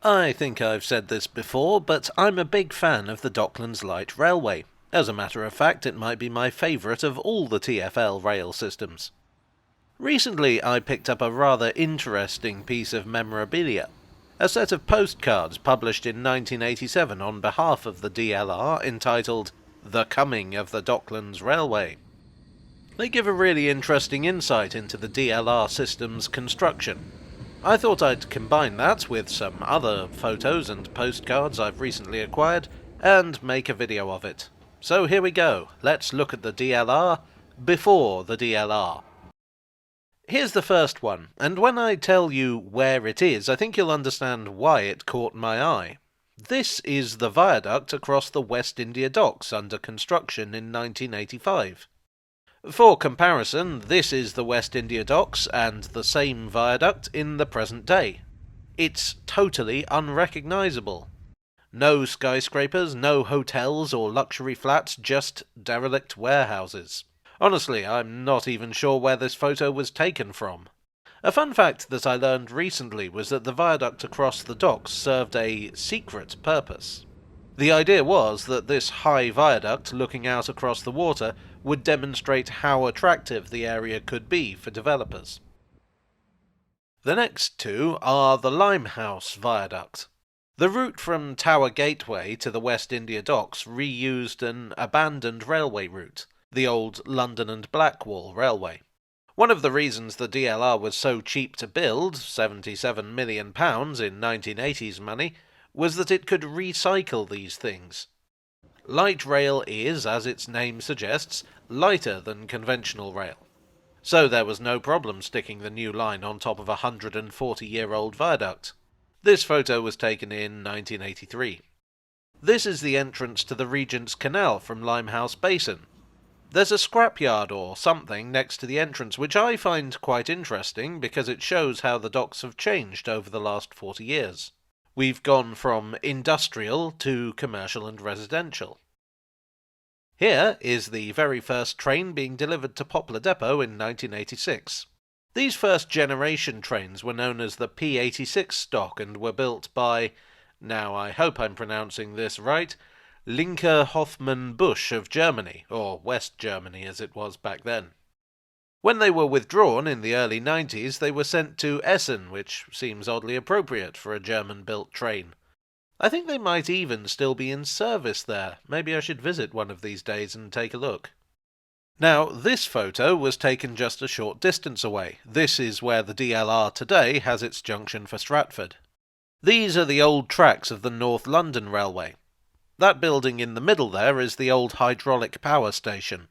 I think I've said this before, but I'm a big fan of the Docklands Light Railway. As a matter of fact, it might be my favourite of all the TfL rail systems. Recently, I picked up a rather interesting piece of memorabilia. A set of postcards published in 1987 on behalf of the DLR entitled The Coming of the Docklands Railway. They give a really interesting insight into the DLR system's construction. I thought I'd combine that with some other photos and postcards I've recently acquired and make a video of it. So here we go, let's look at the DLR before the DLR. Here's the first one, and when I tell you where it is, I think you'll understand why it caught my eye. This is the viaduct across the West India Docks under construction in 1985. For comparison, this is the West India Docks and the same viaduct in the present day. It's totally unrecognisable. No skyscrapers, no hotels or luxury flats, just derelict warehouses. Honestly, I'm not even sure where this photo was taken from. A fun fact that I learned recently was that the viaduct across the docks served a secret purpose. The idea was that this high viaduct looking out across the water would demonstrate how attractive the area could be for developers. The next two are the Limehouse Viaduct. The route from Tower Gateway to the West India Docks reused an abandoned railway route, the old London and Blackwall Railway. One of the reasons the DLR was so cheap to build, £77 million in 1980s money, was that it could recycle these things. Light rail is, as its name suggests, lighter than conventional rail. So there was no problem sticking the new line on top of a 140-year-old viaduct. This photo was taken in 1983. This is the entrance to the Regent's Canal from Limehouse Basin. There's a scrapyard or something next to the entrance, which I find quite interesting because it shows how the docks have changed over the last 40 years. We've gone from industrial to commercial and residential. Here is the very first train being delivered to Poplar Depot in 1986. These first-generation trains were known as the P86 stock and were built by, now I hope I'm pronouncing this right, Linke Hoffmann Busch of Germany, or West Germany as it was back then. When they were withdrawn in the early 90s, they were sent to Essen, which seems oddly appropriate for a German-built train. I think they might even still be in service there. Maybe I should visit one of these days and take a look. Now, this photo was taken just a short distance away. This is where the DLR today has its junction for Stratford. These are the old tracks of the North London Railway. That building in the middle there is the old hydraulic power station.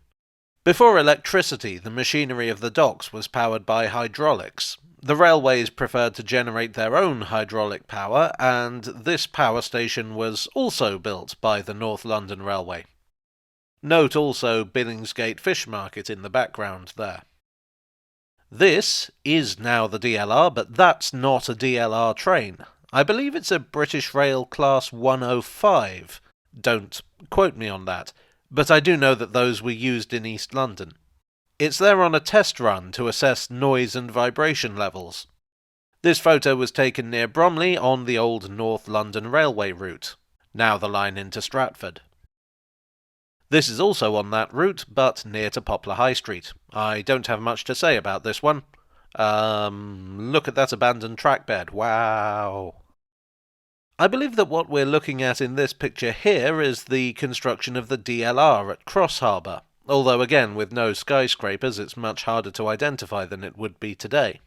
Before electricity, the machinery of the docks was powered by hydraulics. The railways preferred to generate their own hydraulic power, and this power station was also built by the North London Railway. Note also Billingsgate Fish Market in the background there. This is now the DLR, but that's not a DLR train. I believe it's a British Rail Class 105. Don't quote me on that, but I do know that those were used in East London. It's there on a test run to assess noise and vibration levels. This photo was taken near Bromley on the old North London Railway route, now the line into Stratford. This is also on that route, but near to Poplar High Street. I don't have much to say about this one. Look at that abandoned track bed. Wow. I believe that what we're looking at in this picture here is the construction of the DLR at Cross Harbour, although again with no skyscrapers it's much harder to identify than it would be today.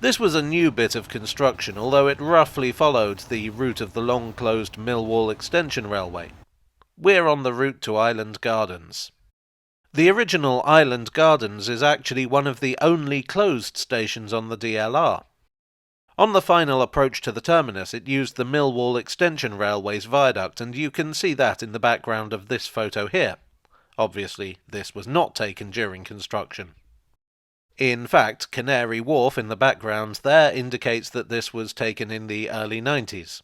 This was a new bit of construction, although it roughly followed the route of the long-closed Millwall Extension Railway. We're on the route to Island Gardens. The original Island Gardens is actually one of the only closed stations on the DLR. On the final approach to the terminus, it used the Millwall Extension Railway's viaduct, and you can see that in the background of this photo here. Obviously, this was not taken during construction. In fact, Canary Wharf in the background there indicates that this was taken in the early 90s.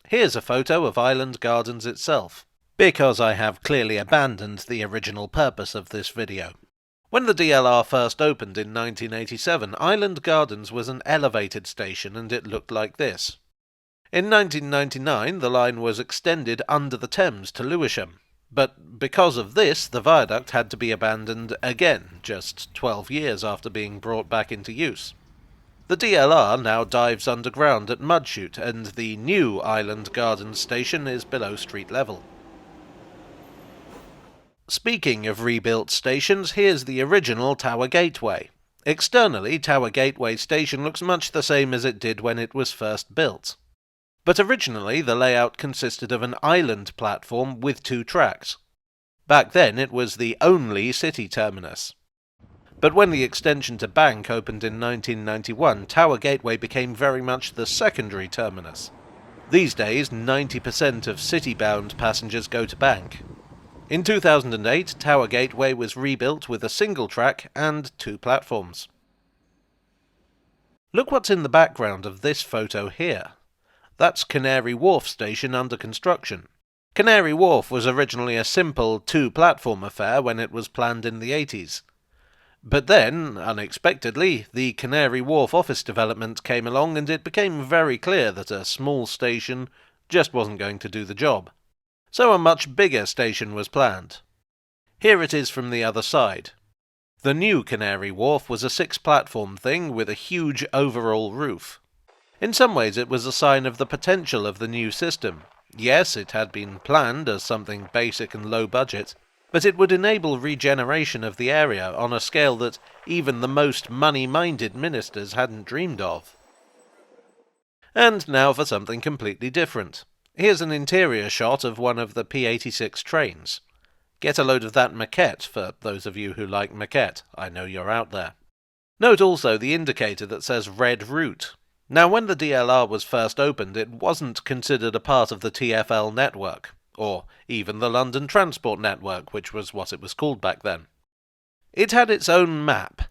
Here's a photo of Island Gardens itself, because I have clearly abandoned the original purpose of this video. When the DLR first opened in 1987, Island Gardens was an elevated station and it looked like this. In 1999, the line was extended under the Thames to Lewisham, but because of this, the viaduct had to be abandoned again, just 12 years after being brought back into use. The DLR now dives underground at Mudchute, and the new Island Gardens station is below street level. Speaking of rebuilt stations, here's the original Tower Gateway. Externally, Tower Gateway Station looks much the same as it did when it was first built. But originally, the layout consisted of an island platform with 2 tracks. Back then, it was the only city terminus. But when the extension to Bank opened in 1991, Tower Gateway became very much the secondary terminus. These days, 90% of city-bound passengers go to Bank. In 2008, Tower Gateway was rebuilt with a single track and 2 platforms. Look what's in the background of this photo here. That's Canary Wharf Station under construction. Canary Wharf was originally a simple 2-platform affair when it was planned in the 80s. But then, unexpectedly, the Canary Wharf office development came along and it became very clear that a small station just wasn't going to do the job. So a much bigger station was planned. Here it is from the other side. The new Canary Wharf was a 6-platform thing with a huge overall roof. In some ways it was a sign of the potential of the new system. Yes, it had been planned as something basic and low budget, but it would enable regeneration of the area on a scale that even the most money-minded ministers hadn't dreamed of. And now for something completely different. Here's an interior shot of one of the P-86 trains. Get a load of that maquette, for those of you who like maquette. I know you're out there. Note also the indicator that says Red Route. Now, when the DLR was first opened, it wasn't considered a part of the TfL network, or even the London Transport Network, which was what it was called back then. It had its own map.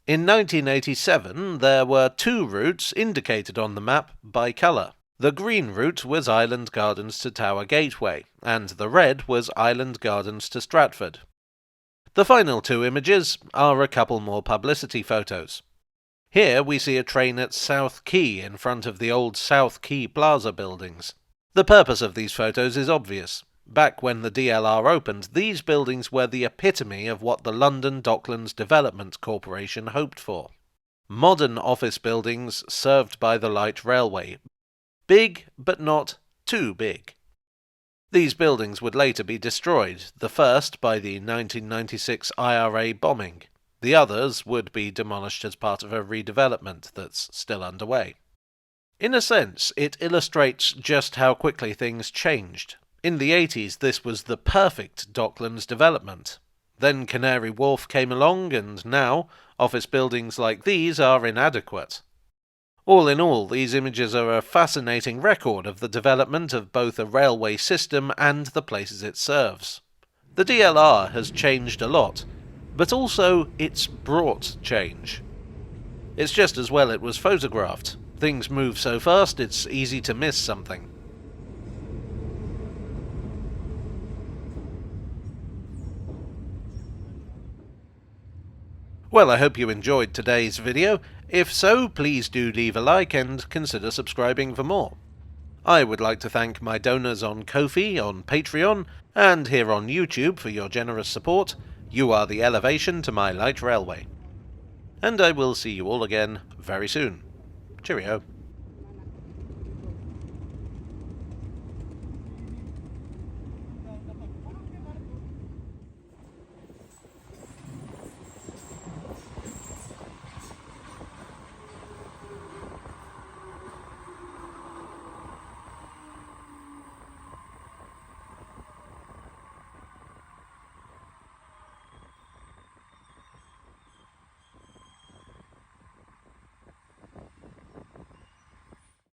In 1987, there were 2 routes indicated on the map by colour. The green route was Island Gardens to Tower Gateway, and the red was Island Gardens to Stratford. The final 2 images are a couple more publicity photos. Here we see a train at South Quay in front of the old South Quay Plaza buildings. The purpose of these photos is obvious. Back when the DLR opened, these buildings were the epitome of what the London Docklands Development Corporation hoped for. Modern office buildings served by the light railway. Big, but not too big. These buildings would later be destroyed, the first by the 1996 IRA bombing. The others would be demolished as part of a redevelopment that's still underway. In a sense, it illustrates just how quickly things changed. In the 80s, this was the perfect Docklands development. Then Canary Wharf came along, and now office buildings like these are inadequate. All in all, these images are a fascinating record of the development of both a railway system and the places it serves. The DLR has changed a lot, but also it's brought change. It's just as well it was photographed. Things move so fast it's easy to miss something. Well, I hope you enjoyed today's video. If so, please do leave a like and consider subscribing for more. I would like to thank my donors on Ko-fi, on Patreon, and here on YouTube for your generous support. You are the elevation to my light railway. And I will see you all again very soon. Cheerio.